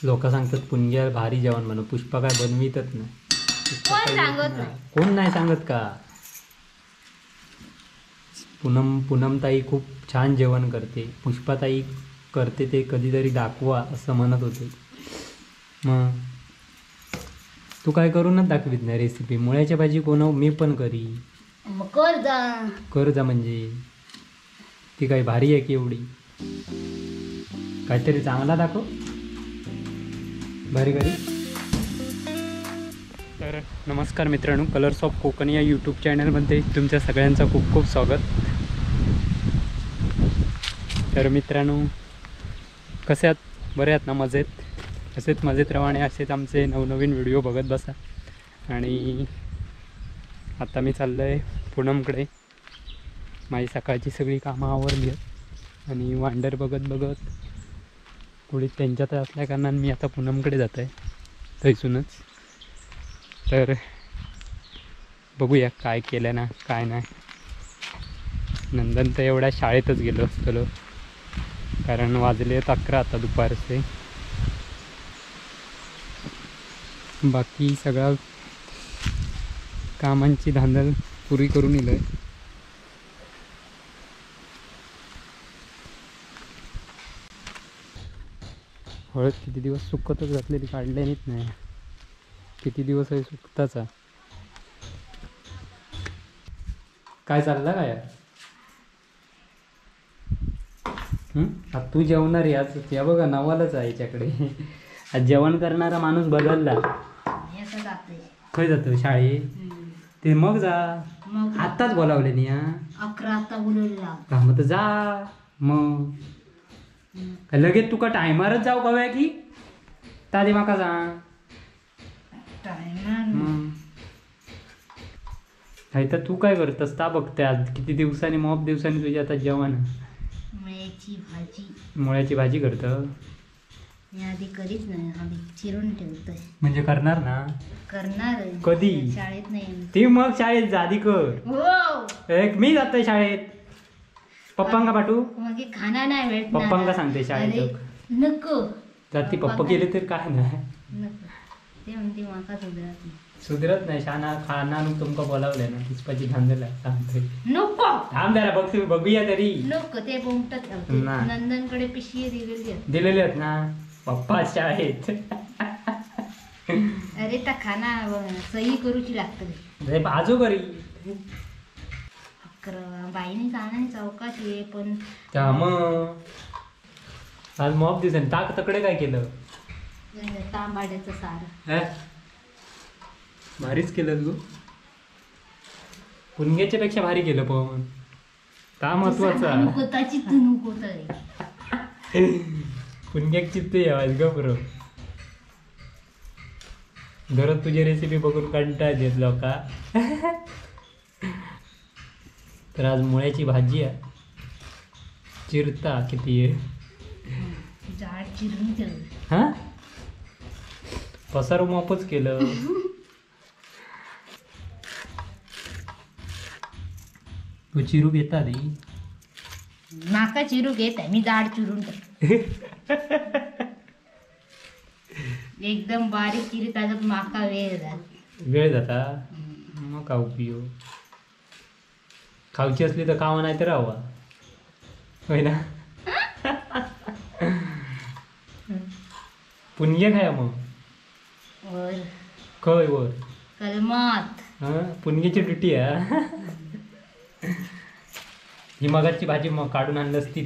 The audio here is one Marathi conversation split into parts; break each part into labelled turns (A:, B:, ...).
A: लोक सांगतात पुणग्या भारी जेवण बनव, पुष्पा काय बनवितच नाही.
B: कोण सांगत नाही.
A: कोण नाही सांगत का? पूनमताई खूप छान जेवण करते, पुष्पाताई करते ते कधीतरी दाखवा असं म्हणत होते. मग तू काय करूनच दाखवित नाही रेसिपी. मुळ्याची भाजी कोण मी पण करी.
B: मग कर जा.
A: कर जा म्हणजे ती काही भारी आहे की एवढी? काहीतरी चांगला दाखव भारी भारी. तर नमस्कार मित्रांनो, कलर्स ऑफ कोकण या यूट्यूब चॅनलमध्ये तुमच्या सगळ्यांचं खूप खूप स्वागत. तर मित्रांनो, कसे आहात? बरे आहात ना? मजेत? असेच मजेत राहा आणि असेच आमचे नवनवीन व्हिडिओ बघत बसा. आणि आता मी चाललो आहे पूनमकडे. माझी सकाळची सगळी कामं आवरली आहेत आणि वांडर बघत बघत थोडी त्यांच्यात असल्या कारणाने मी आता पूनमकडे जात आहे थैसूनच. तर बघूया काय केलं ना काय नाही. नंदन तर एवढ्या शाळेतच गेलो असतो, कारण वाजले 11 आता दुपारचे. बाकी सगळं कामांची धांदल पुरी करून येलो आहे. हळद किती दिवस सुकतच घातलेली, काढल्यानीच नाही. किती दिवस आहे सुकताचा. काय चाललं काय आता तू जेवणार आज? या बघा नवालच आहे याच्याकडे. आज जेवण करणारा माणूस बदलला. खय जातो शाळेत? ते मग जा. आत्ताच बोलावले नाही.
B: 11 आता बोलवला
A: का मग तर जा. मग काय लगेच तुका टायमारच जाऊ कव्या की तादी माका जा. नाही तर तू काय करतस ता बघते. आज किती दिवसांनी मॉप दिवसांनी तुझी आता जेवण मुळ्याची भाजी करतं.
B: मी आधी करीच नाही, आधी चिरून ठेवतोय.
A: म्हणजे करणार ना?
B: करणार
A: कधी?
B: शाळेत नाही.
A: ती मग शाळेत जा आधी कर.
B: हो
A: एक मी जातोय शाळेत. पप्पांका पाठवू?
B: मग खाना नाही भेटणार.
A: पप्पांका सांगते शाळेत
B: नको
A: जाती. पप्पा गेले तर काय नाही.
B: नको ते म्हणते माका सुधरत नाही.
A: सुधरत नाही. शाना खाना तुमका बोलावलंय ना पुष्पाची धांदला सांगतोय.
B: नको
A: थांब जरा बघ, तुम्ही बघूया तरी.
B: नको ते बोमटत
A: नाही.
B: नंदनकडे पिशवी
A: दिलेली आहेत ना पप्पा शाळेत.
B: अरे त्या खाना सही करूची लागतं.
A: बाजू करी
B: बाईने जाणार चौकात ये पण
A: त्या मग आज मॉप दिसेल. ताक तकडे काय केलं?
B: तांबाड्याचं सार
A: भारीच केलं तू. पुणग्याच्या पेक्षा भारी केलं. पण ता महत्वाचा. पुणग्याक चित्त यावाज ग बरं. दररोज तुझी रेसिपी बघून कंटाळ देत लोका. तर आज मुळ्याची भाजी आहे. चिरता किती आहे
B: जाड चिरून ठेवलं.
A: हा पसारू मापच केलं. तू चिरू घेता रे?
B: माका चिरू घेत आहे, मी जाड चिरून एकदम बारीक चिरी त्याच्यात माका वेळ जाता. मग का उपयोग? खाऊची असली तर खावा, नाही तर राहावा. होय ना? पुण्य खाया मग वर
A: खय वर
B: कलमात.
A: पुणग्याची ड्युटी आहे. ही मगाची भाजी मग काढून आणलंच ती.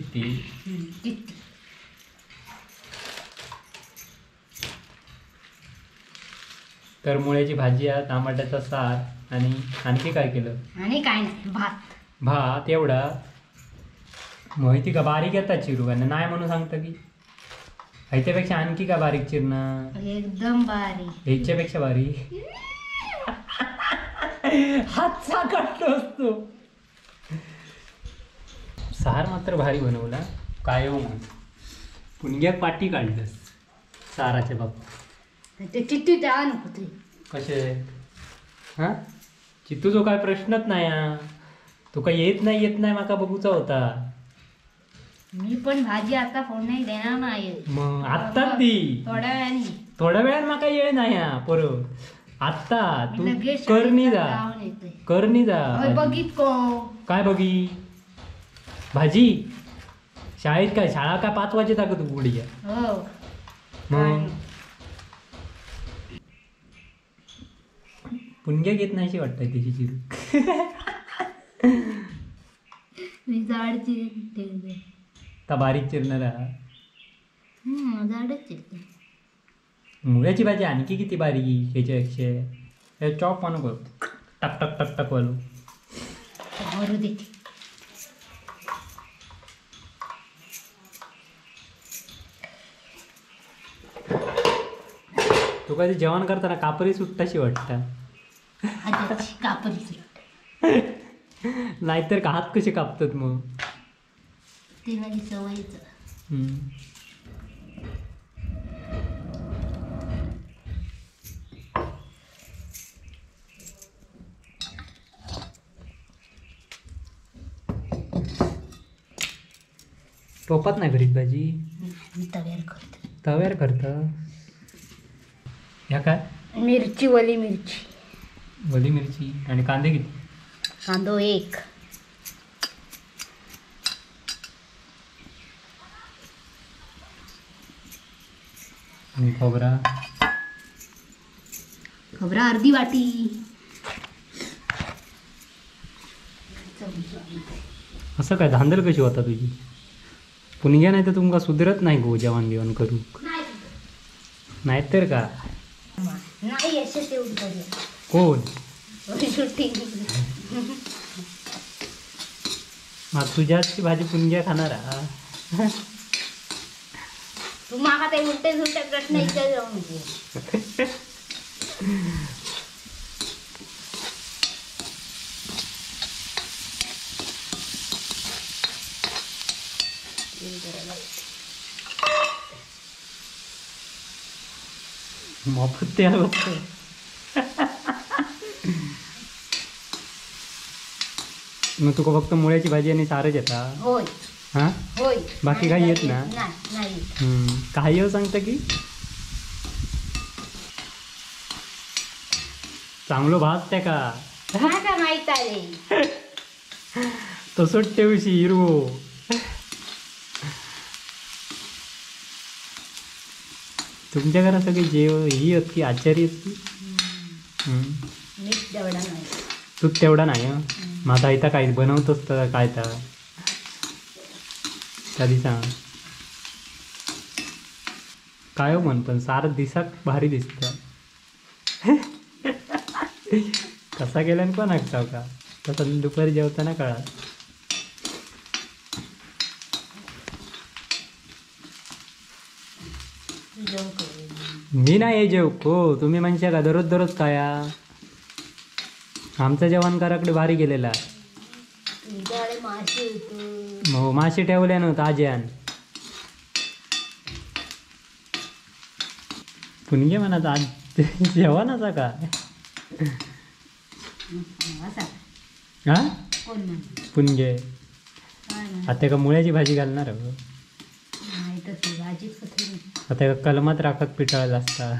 A: तर मुळ्याची भाजी आहे, टमाट्याचा सार आणि आणखी काय केलं?
B: आणि काय नाही, भात
A: एवढा. माहिती का बारीक येतात चिरू नाही म्हणून सांगतं की ह्याच्यापेक्षा आणखी का बारीक चिरणं?
B: एकदम बारीक.
A: ह्याच्यापेक्षा बारीक. हातचा काढतो असतो. सार मात्र भारी बनवला काय हो. मग पुणग्याक पाठी काढलंस साराच्या बाबतीत.
B: ते चित्ती द्या नको ते
A: कसे हा चित्तू जो काय प्रश्नच नाही. तू काय येत नाही माका बघूचा होता.
B: मी पण भाजी आता फोडणी देणार नाही.
A: मग आत्ताच दी.
B: थोड्या वेळाने.
A: थोड्या वेळात माका येळ नाही हा परत. आत्ता तू
B: मी लगेच
A: करणी
B: शाळेत
A: जा.
B: जाऊन येतोय.
A: करणी जा.
B: होय, बघित को.
A: काय बघी भाजी शाळेत काय शाळा काय 5 वाजे का तू बुडी
B: हो.
A: मग पुणग्या घेत नाही वाटतंय तिची चिरू.
B: मी जाड चिरते.
A: का बारीक चिरणारा
B: जाडच चिरते.
A: मुळ्याची भाजी आणखी किती बारीक ह्याच्यापेक्षा चॉप मानू करतो टक टक टक टक वालू.
B: भरू दे.
A: तू कधी जेवण करताना कापरी सुट्टाशी वाटतं.
B: आताची कापरी सुट.
A: नाहीतर का हात कसे कापतात मग.
B: ते माझी सवयच.
A: टोपात नाही करीत भाजी.
B: मी तव्यावर करते.
A: तव्यावर करतं. ह्या काय
B: मिरची, वली मिरची.
A: वली मिरची आणि कांदे किती.
B: कांदो 1.
A: आणि खोबरा
B: अर्धी वाटी.
A: असं काय धांदल कशी होता तुझी. पुणग्या नाही तर तुमका सुधरत नाही गो जेवण बिवण करू. नाहीतर का
B: नाही असे तेवढी करूया.
A: कोण
B: शूटिंग.
A: मग तुझ्याची भाजी पुणग्या खाणारा.
B: तू माका ते उलटे सुलटे प्रश्न विचार जाऊ नको.
A: मोफत ते बघतो. मग तुका फक्त मुळ्याची भाजी आणि सारच येता.
B: होय.
A: हा
B: होय.
A: बाकी काही येत ना.
B: नाही.
A: काही येऊ सांगता की चांगलो भात त्या का
B: काय माहित आहे.
A: तसंच ठेवशी हिरवो. तुमच्या घरात सगळी ही आहेत की आचारी आहेत की.
B: मीठ तेवढा नाही.
A: तू तेवढा नाही हं. माझा इथं काय बनवतोस तर काय तर कधी सांग काय हो म्हण. पण सार दिसाक भारी दिसत. कसा गेल्यान पण ऐकताव का तसं दुपारी जेवताना कळा. मी नाही हे जेव हो तुम्ही म्हणशा का दररोज दररोज काय. आमचा जेवण कराकडे भारी गेलेला. हो मासे ठेवले ना ताज्यान. पुणगे म्हणा आज जेवणाचा का हा पुणगे. आता का मुळ्याची भाजी घालणार हो. आता कलमात राखत पिटाळला असता.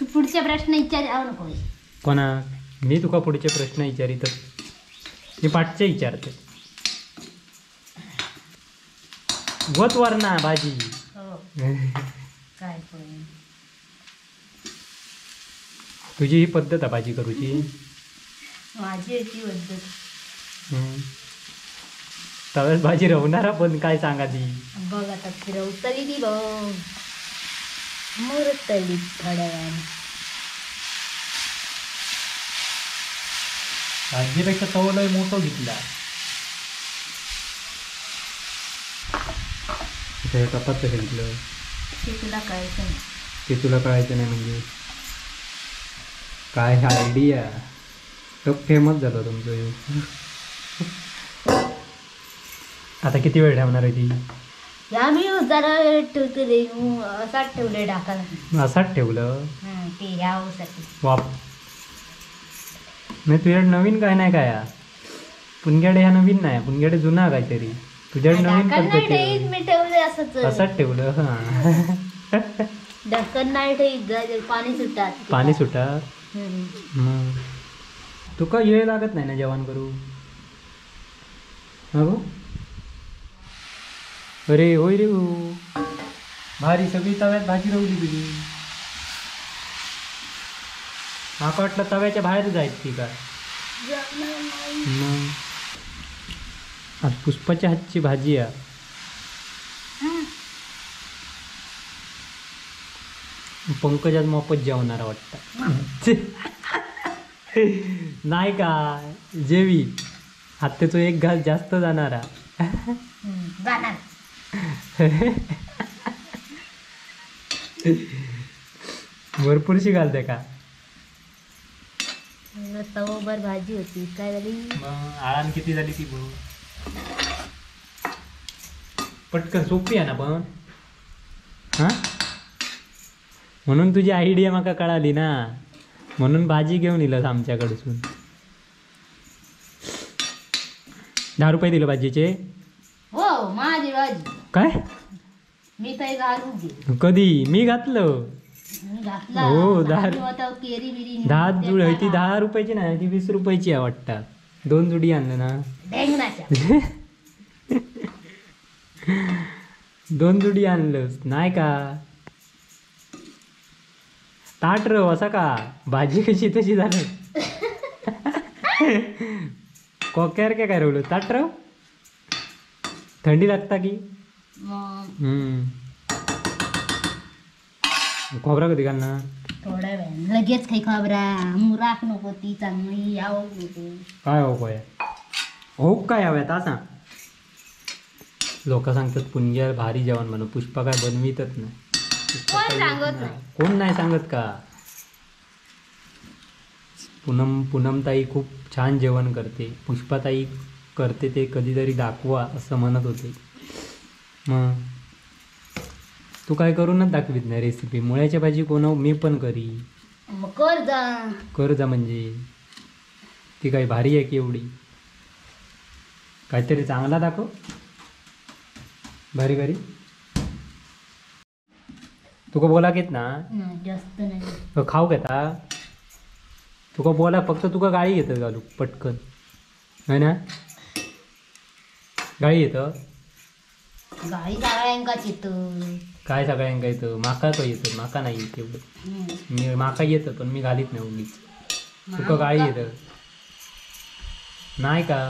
B: तू पुढचे प्रश्न विचार नको.
A: कोणा मी तुका पुढचे प्रश्न विचारित. मी पाठचे विचारते. गोत वरणा भाजी.
B: काय
A: तुझी ही पद्धत आहे भाजी करूची.
B: माझी याची पद्धत.
A: तव्यात भाजी रवणारा पण काय सांगा ती.
B: बघ आता फिरवतली ती बघ. मुरतली थोड्या वेळाने.
A: भाजीपेक्षा तव लय मोठं घेतला. कपात कसं घेतलं
B: ते तुला कळायचं नाही.
A: ते तुला कळायचं नाही म्हणजे काय आयडिया. तो फेमस झालं तुमचं. आता किती वेळ ठेवणार आहे ती.
B: आम्ही जरा ठेवते असाच ठेवले टाकायला.
A: असाच ठेवलं
B: ते यासाठी.
A: वाप नाही तुझ्या नवीन काय नाही काय. पुणग्याडे ह्या नवीन नाही पुणग्याडे जुना काहीतरी तुझ्याकडे नवीन
B: ढक्कन नाही
A: पद्धती
B: ठेवीत, मी ठेवले असंच
A: असाच ठेवलं हा
B: ढक्कन नाही ठेवीत पाणी सुटतात
A: पाणी सुटा
B: हम्म.
A: मग तुका वेळ लागत नाही ना जेवण करू हो अरे होय रे हो भारी सगळी तव्यात भाजी राहली तुझी माका वाटलं तव्याच्या बाहेर जायच ती का मग आज पुष्पाच्या हातची भाजी आहे पंकजात मोफत जेवणारा वाटतं नाही का जेवी हाताचो एक घास जास्त जाणारा
B: जाणार
A: भरपूरशी घालते का
B: तवभर भाजी होती काय झाली
A: मग आळान किती झाली ती बघ पटकन सोपी आहे ना पण हा म्हणून तुझी आयडिया माका कळाली ना म्हणून भाजी घेऊन येलस आमच्याकडसून 10 रुपये दिलं भाजीचे
B: हो माझी भाजी
A: काय
B: मी काही घालू दे
A: कधी मी घातलं
B: मी घातला
A: हो,
B: भाजी होता, केरी बिरी नेऊन
A: 10 जुड
B: देता
A: ती
B: ना.
A: 10 रुपयाची नाही ती 20 रुपयाची आहे वाटतं 2 जुडी आणलं ना
B: ढेंगणाच्या
A: 2 जुडी आणलंस नाही का ताट रव असा का भाजी कशी तशी झालं कोक्यार काय रवलं ताट रव थंडी लागता की
B: मग
A: खोबरा कधी घालणार
B: थोड्या वेळ लगेच काही खबरा राख नको ती चांगली यावं नको
A: काय हो काय हो काय हव्यात असा लोक सांगतात पुणग्या भारी जेवण म्हणून पुष्पा काय बनवितच नाही पुष्पा
B: कोण
A: काय
B: सांगत नाही.
A: कोण नाही सांगत का पूनमताई खूप छान जेवण करते पुष्पाताई करते ते कधीतरी दाखवा असं म्हणत होते मग तू काय करूनच दाखवित नाही रेसिपी मुळ्याच्या भाजी मी पण करी
B: मग कर जा
A: कर जा म्हणजे ती काही भारी आहे की एवढी काहीतरी चांगला दाखव भारी भारी तुका बोला घेत ना
B: नाही, जास्त नाही
A: खाऊ घेता तुका बोला फक्त तुका गाळी घेतात घालू पटकन है ना गाळी येतं
B: गाई सगळ्यांकाच येतं
A: काय सगळ्यांका येतं माका काय येतं माका नाही येत एवढं मी माका येतं पण मी घालीत नाही उगीच तुका गाळी येतं नाही का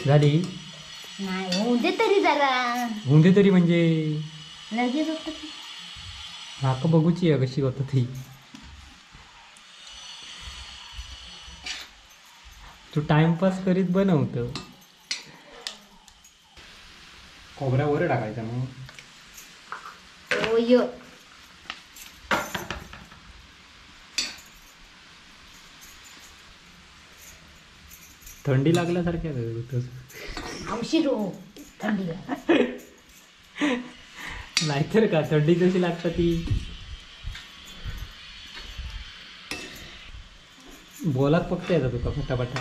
A: झाली
B: नाही होऊ दे तरी जरा
A: हुंदे तरी म्हणजे
B: लगेच होत
A: माका बघूची आहे कशी होतं ती तू टाइमपास करीत बनवतं खोबऱ्यावर टाकायचा मग
B: होय
A: थंडी लागल्यासारख्या होतं
B: औषध हो थंडी
A: नाहीतर का थंडी कशी लागतं ती बोलात फक्त येतं तुका फटाफटा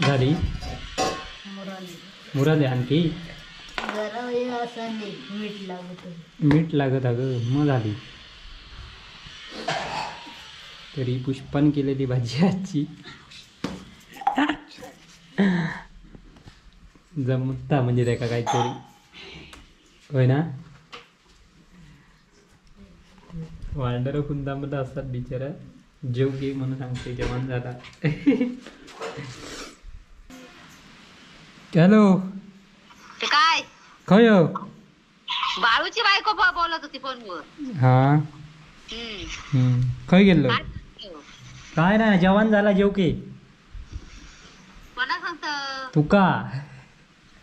A: झाली मुराले आणखी
B: जरा वेळ असं नाही मीठ लागत
A: मीठ लागत अगं मग झाली तरी पुष्पान केलेली भाजी आजची जमता म्हणजे त्याका काहीतरी होय ना वांडर कुंदामध्ये असतात बिचारा जेव घे म्हणून सांगते जेवण झाला हॅलो
B: काय
A: खय
B: बाळूची बायको बोलत होती फोनवर
A: हा खय गेलो काय नाही जेवण झाला जेव की
B: कोणा सांगत
A: तुका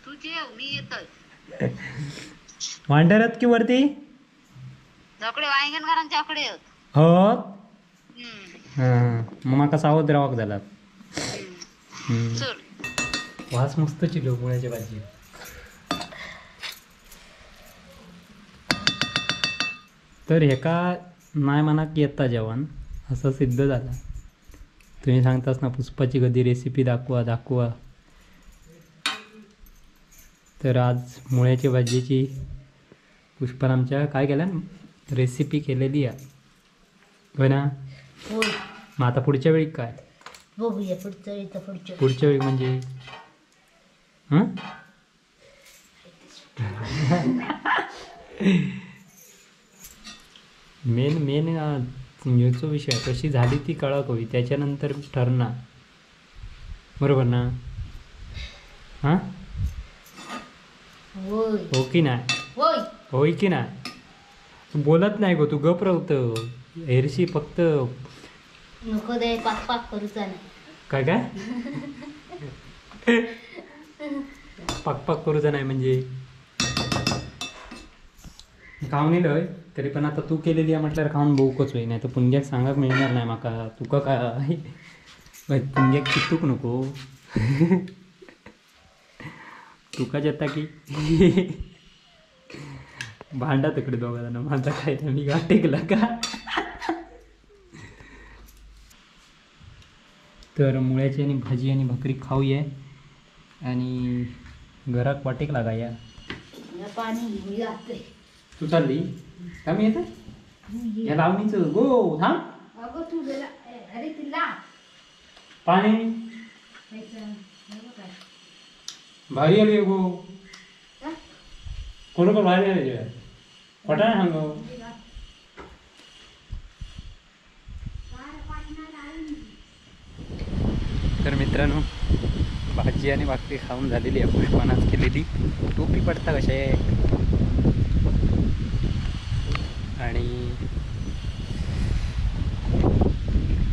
B: तू जेव मी येतोय
A: वांडरत की वरती
B: झोकडे वांगणकरांच्या आकडे
A: हो मग माका सावध रावाक झाला
B: चल
A: वास मस्त चिलो मुळ्याची भाजी तर हेका नाही म्हणा की येता जेवण असं सिद्ध झालं. तुम्ही सांगतास ना पुष्पाची कधी रेसिपी दाखवा दाखवा, तर आज मुळ्याची भाजीची पुष्पान आमच्या काय केलं रेसिपी केलेली आहे होय ना.
B: होय.
A: मग आता पुढच्या वेळी काय
B: बघूया पुढच्या वेळी तर पुढच्या
A: पुढच्या वेळी म्हणजे हां मेन न्यूजचा विषय कशी झाली ती कळक होई त्याच्यानंतर ठरणार बरोबर ना. हां
B: होय.
A: हो की नाही
B: होय.
A: होय की नाही. तू बोलत नाही गो, तू गप राहतं हेरशी फक्त
B: नको दे पाक पाक करूचा नाही.
A: काय काय पाक पाक करूचा नाही म्हणजे खाऊन येलं तरी पण आता तू केलेली आहे म्हटल्यावर खाऊन बघूकच होई. नाही तर पुणग्याक सांगाक मिळणार नाही माका तुका काय पुणग्याक चित्तूक नको तुकाच येता की भांडा तिकडे दोघा जण माझा काय मी गाठेकला का. तर मुळ्याची आणि भाजी आणि भाकरी खाऊया आणि घरात वाटेक लागाया.
B: पाणी घेऊन जाते.
A: तू चालली का मी येते या लावणीचं गो थांब.
B: अगं तू गेला अरे तिला
A: पाणी भारी आली गो कोण कोण भारी आले पटा नाही सांगो. तर मित्रांनो भाजी आणि भाकरी खाऊन झालेली आहे पुष्पानाच केलेली. टोपी पडता कशा आहे आणि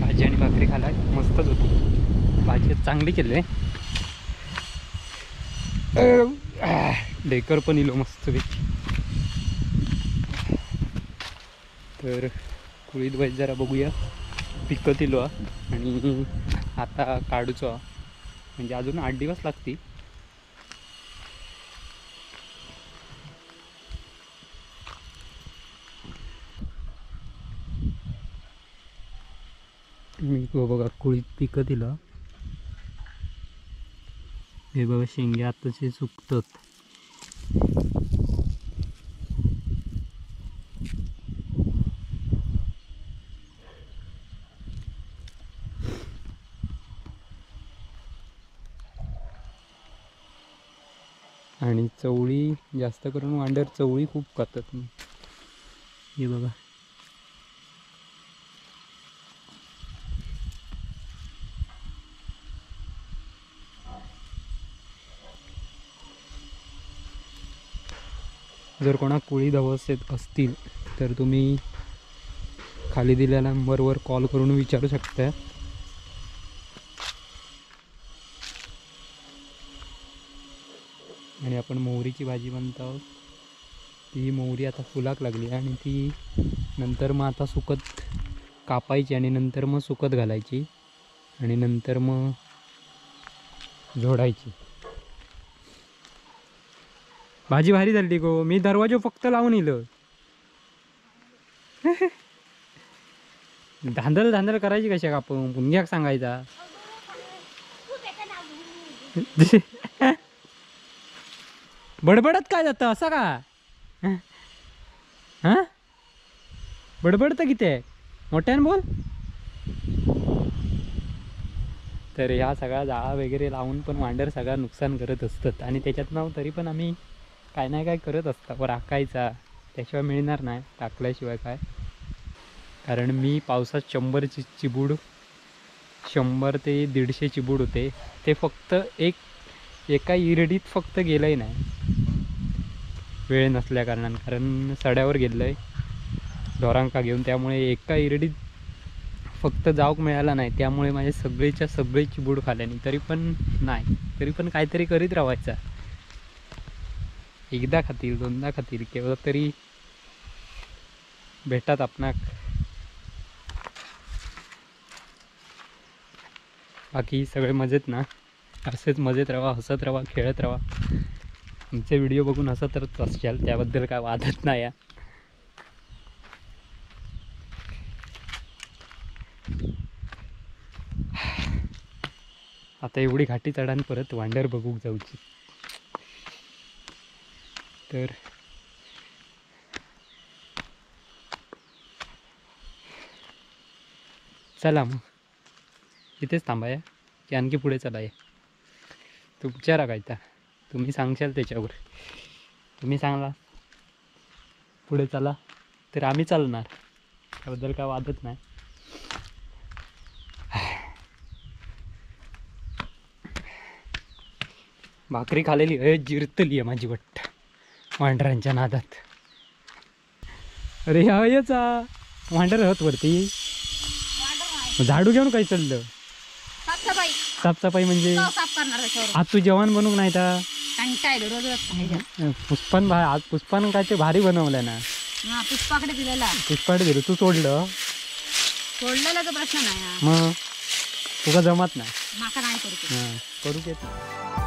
A: भाजी आणि भाकरी खायला मस्तच होती. भाजी चांगली केली आहे. डेकर पण इलो मस्तपैकी. तर कुळीत वाईज जरा बघूया पिकत इलो आणि आता काढूचो म्हणजे अजून 8 दिवस लागतील. मी बघा कुळीत पिकं दिलं हे बघा शेंगे आताचे सुकतात. आणि चवळी जास्त करून वांड्यावर चवळी खूप खातात. हे बघा जर कोणा कुळीद अवस्थेत असतील तर तुम्ही खाली दिलेल्या नंबरवर कॉल करून विचारू शकता. आणि आपण मोहरीची भाजी बनतो ती मोहरी आता फुलाक लागली आणि ती नंतर मग आता सुकत कापायची आणि नंतर मग सुकत घालायची आणि नंतर मग झोडायची. भाजी भारी झाली गो. मी दरवाजा फक्त लावून इलं धांदल धांदल करायची कशा कापून पुण्याक सांगायचा. बडबडत काय जातं असं का हां बडबडतं किती आहे मोठ्यानं बोल. तर ह्या सगळ्या जाळा वगैरे लावून पण वांडर सगळा नुकसान करत असतात आणि त्याच्यातनं तरी पण आम्ही काय नाही काय करत असता. वर राखायचा त्याशिवाय मिळणार नाही टाकल्याशिवाय काय. कारण मी पावसात 100 चिबूड 100 ते 150 चिबूड होते ते फक्त एका इरडीत फक्त गेलंही नाही वेळ नसल्या कारणानं. कारण सड्यावर गेलं आहे ढोरांका घेऊन त्यामुळे एका इरडीत फक्त जाऊक मिळाला नाही. त्यामुळे माझे सगळेच्या सगळे चिबूड खाल्याने तरी पण काहीतरी करीत राहायचा. एकदा खातील 2दा खातील केवळ तरी भेटतात आपणाक. बाकी सगळे मजेत ना. असेच मजेत राहा हसत राहा खेळत राहा. तुमचे व्हिडिओ बघून हसतच असाल त्याबद्दल काय वादत नाही. आता एवढी घाटी चढान परत वांडर बघूक जाऊची. तर चला मग इथेच थांबाया की आणखी पुढे चलाय. तुमच्या काय त्या तुम्ही सांगशाल त्याच्यावर. तुम्ही सांगला पुढे चला तर आम्ही चालणार, त्याबद्दल काय वादत नाही. भाकरी खालेली जिरतली आहे माझी वाटत वांढरांच्या नादात. अरे हा याचा वांढर होत वरती. झाडू घेऊन काय चाललं? साफसफाई म्हणजे आज तू जेवण बनवूक नाही तर पुष्पान आज पुष्पान काय ते भारी बनवलंय ना.
B: पुष्पाकडे दिलेला.
A: पुष्पाकडे दिलं तू सोडलं
B: सोडलेला तर प्रश्न नाही.
A: मग तुका जमत नाही.
B: माका नाही करू.
A: करू घेत.